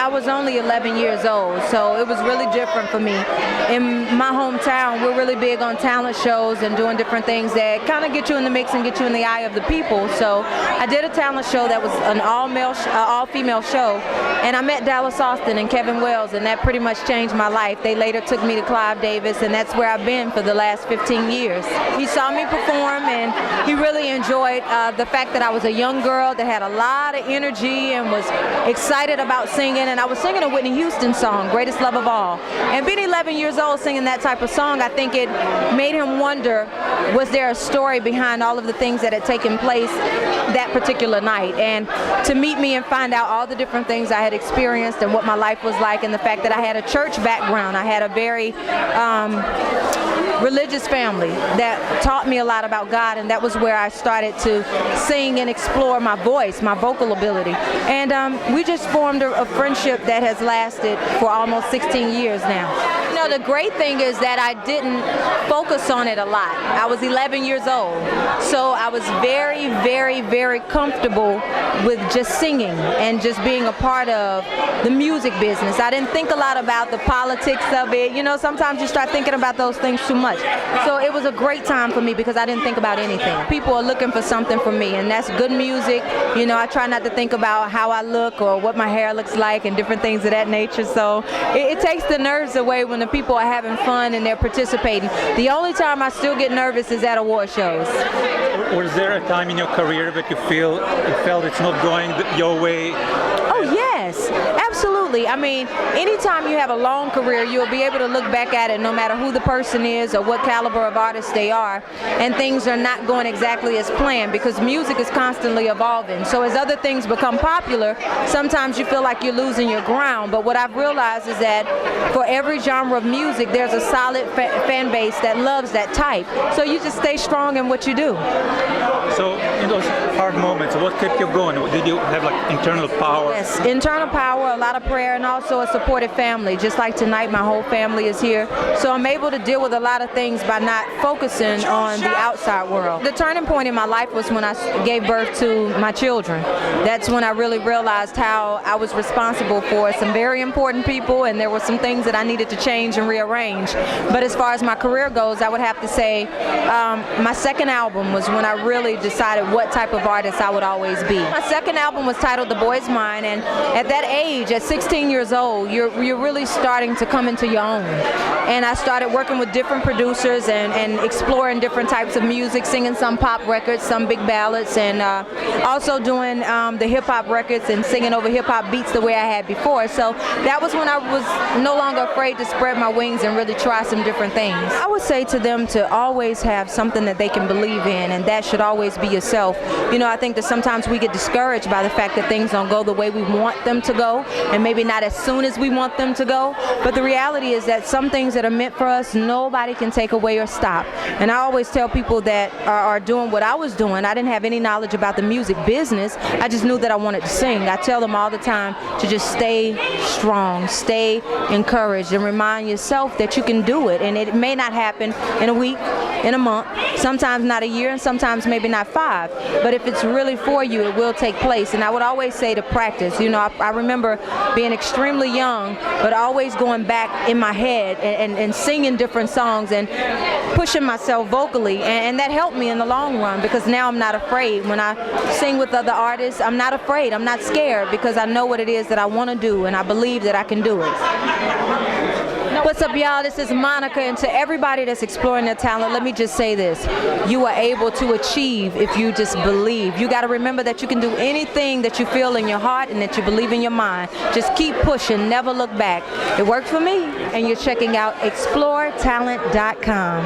I was only 11 years old, so it was really different for me. In my hometown, we're really big on talent shows and doing different things that kind of get you in the mix and get you in the eye of the people. So I did a talent show that was an all-female show, and I met Dallas Austin and Kevin Wells, and that pretty much changed my life. They later took me to Clive Davis, and that's where I've been for the last 15 years. He saw me perform, and he really enjoyed the fact that I was a young girl that had a lot of energy and was excited about singing, and I was singing a Whitney Houston song, Greatest Love of All. And being 11 years old singing that type of song, I think it made him wonder, was there a story behind all of the things that had taken place that particular night? And to meet me and find out all the different things I had experienced and what my life was like, and the fact that I had a church background. I had a very religious family that taught me a lot about God, and that was where I started to sing and explore my voice, my vocal ability. And we just formed a friendship that has lasted for almost 16 years now. You know, the great thing is that I didn't focus on it a lot. I was 11 years old, so I was very, very, very comfortable with just singing and just being a part of the music business. I didn't think a lot about the politics of it. You know, sometimes you start thinking about those things too much. So it was a great time for me because I didn't think about anything. People are looking for something from me, and that's good music. You know, I try not to think about how I look or what my hair looks like and different things of that nature. So it takes the nerves away when the people are having fun and they're participating. The only time I still get nervous is at award shows. Was there a time in your career that you felt it's not going your way? Oh, yes, absolutely. I mean, anytime you have a long career, you'll be able to look back at it no matter who the person is or what caliber of artist they are, and things are not going exactly as planned because music is constantly evolving. So as other things become popular, sometimes you feel like you're losing your ground. But what I've realized is that for every genre of music, there's a solid fan base that loves that type. So you just stay strong in what you do. So in those hard moments, what kept you going? Did you have like internal power? Yes, internal power, a lot of prayer, and also a supportive family. Just like tonight, my whole family is here. So I'm able to deal with a lot of things by not focusing on the outside world. The turning point in my life was when I gave birth to my children. That's when I really realized how I was responsible for some very important people, and there were some things that I needed to change and rearrange. But as far as my career goes, I would have to say my second album was when I really decided what type of artist I would always be. My second album was titled The Boy's Mind, and at that age, at 16 years old, you're really starting to come into your own. And I started working with different producers and exploring different types of music, singing some pop records, some big ballads, and also doing the hip-hop records and singing over hip-hop beats the way I had before. So that was when I was no longer afraid to spread my wings and really try some different things. I would say to them to always have something that they can believe in, and that should always be yourself. You know, I think that sometimes we get discouraged by the fact that things don't go the way we want them to go, and maybe not as soon as we want them to go. But the reality is that some things that are meant for us, nobody can take away or stop. And I always tell people that are doing what I was doing, I didn't have any knowledge about the music business. I just knew that I wanted to sing. I tell them all the time to just stay strong, stay encouraged, and remind yourself that you can do it. And it may not happen in a week, in a month, sometimes not a year, and sometimes maybe not 5. But if it's really for you, it will take place. And I would always say to practice. You know, I remember being extremely young, but always going back in my head and singing different songs and pushing myself vocally. And that helped me in the long run, because now I'm not afraid. When I sing with other artists, I'm not afraid. I'm not scared, because I know what it is that I want to do, and I believe that I can do it. What's up, y'all? This is Monica, and to everybody that's exploring their talent, let me just say this. You are able to achieve if you just believe. You got to remember that you can do anything that you feel in your heart and that you believe in your mind. Just keep pushing, never look back. It worked for me, and you're checking out ExploreTalent.com.